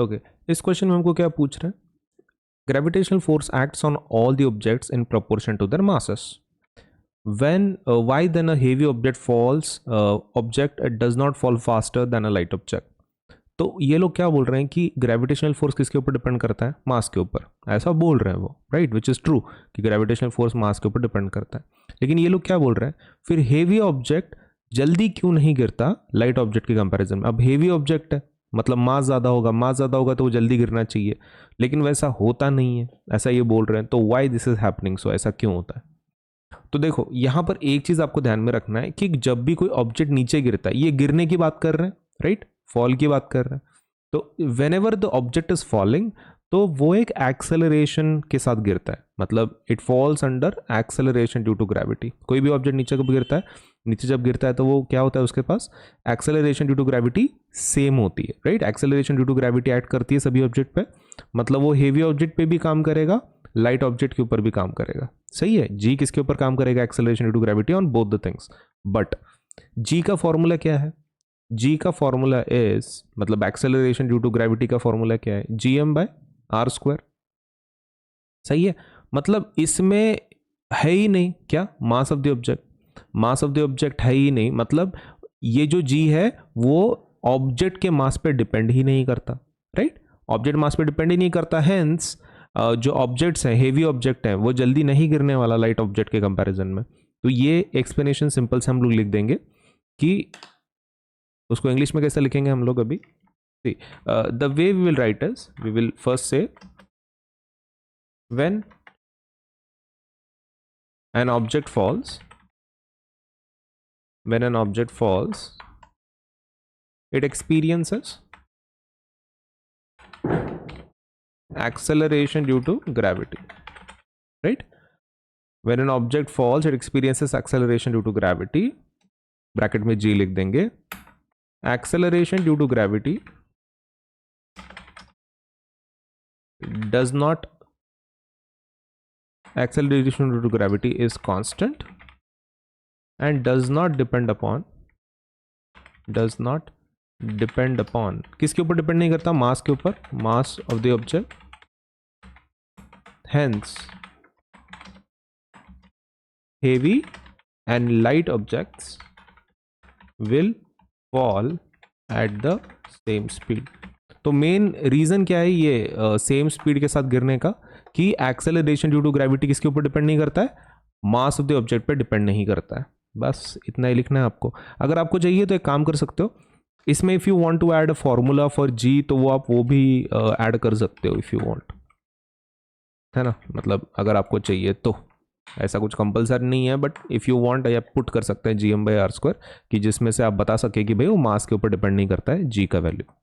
Okay, इस question में हमको क्या पूछ रहे हैं? Gravitational force acts on all the objects in proportion to their masses. When why then a heavy object falls, object does not fall faster than a light object. तो ये लोग क्या बोल रहे हैं कि ग्रेविटेशनल फोर्स किसके ऊपर डिपेंड करता है? मास के ऊपर. ऐसा बोल रहे हैं वो, राइट, विच इज ट्रू कि ग्रेविटेशनल फोर्स मास के ऊपर डिपेंड करता है. लेकिन ये लोग क्या बोल रहे हैं, फिर हेवी ऑब्जेक्ट जल्दी क्यों नहीं गिरता लाइट ऑब्जेक्ट के कंपैरिजन में? अब हेवी ऑब्जेक्ट है मतलब मास ज़्यादा होगा, मास ज़्यादा होगा तो वो जल्दी गिरना चाहिए, लेकिन वैसा होता नहीं है, ऐसा ये बोल रहे हैं. तो वाई दिस इज हैपनिंग? सो ऐसा क्यों होता है? तो देखो यहां पर एक चीज आपको ध्यान में रखना है कि जब भी कोई ऑब्जेक्ट नीचे गिरता है, ये गिरने की बात कर रहे हैं, राइट, फॉल की बात कर रहे हैं. तो whenever the object is falling, तो वो एक एक्सेलरेशन के साथ गिरता है, मतलब it falls under acceleration due to gravity. कोई भी ऑब्जेक्ट नीचे कब गिरता है, नीचे जब गिरता है तो वो क्या होता है, उसके पास acceleration due to gravity same होती है, right. Acceleration due to gravity act करती है सभी ऑब्जेक्ट पे, मतलब वो हेवी ऑब्जेक्ट पे भी काम करेगा, लाइट ऑब्जेक्ट के ऊपर भी काम करेगा. सही है. जी किसके ऊपर काम करेगा? Acceleration due to gravity on both the things. But G का फॉर्मूला क्या है? जी का फॉर्मूला इज, मतलब एक्सेलरेशन ड्यू टू ग्रेविटी का फॉर्मूला क्या है? gm/r². सही है. मतलब इसमें है ही नहीं क्या? Mass of the object. Mass of the object है ही नहीं, मतलब ये जो जी है वो ऑब्जेक्ट के मास पे डिपेंड ही नहीं करता, राइट. ऑब्जेक्ट मास पे डिपेंड ही नहीं करता, हेंस जो ऑब्जेक्ट्स हैं, हेवी ऑब्जेक्ट हैं, वो जल्दी नहीं गिरने वाला लाइट ऑब्जेक्ट के कंपैरिजन में. तो ये एक्सप्लेनेशन सिंपल से हम लोग लिख देंगे कि उसको इंग्लिश में कैसे लिखेंगे हम लोग अभी. The way we will write is, we will first say when an object falls, when an object falls, it experiences acceleration due to gravity, right. When an object falls, it experiences acceleration due to gravity. Bracket में g लिख देंगे. acceleration due to gravity does not, acceleration due to gravity is constant and does not depend upon किसके ऊपर depend नहीं करता? मास के ऊपर, mass of the object. Hence heavy and light objects will fall at the same speed. तो main reason क्या है ये सेम स्पीड के साथ गिरने का? कि एक्सेलरेशन ड्यू टू ग्रेविटी किसके ऊपर डिपेंड नहीं करता है? मास ऑफ द ऑब्जेक्ट पे डिपेंड नहीं करता है. बस इतना ही लिखना है आपको. अगर आपको चाहिए तो एक काम कर सकते हो, इसमें if you want to add a formula for G, तो वो आप वो भी ऐड कर सकते हो इफ़ यू वांट, है ना. मतलब अगर आपको चाहिए तो, ऐसा कुछ कंपलसरी नहीं है, बट इफ़ यू वांट या पुट कर सकते हैं gm/r² कि जिसमें से आप बता सके कि भाई वो मास के ऊपर डिपेंड नहीं करता है जी का वैल्यू.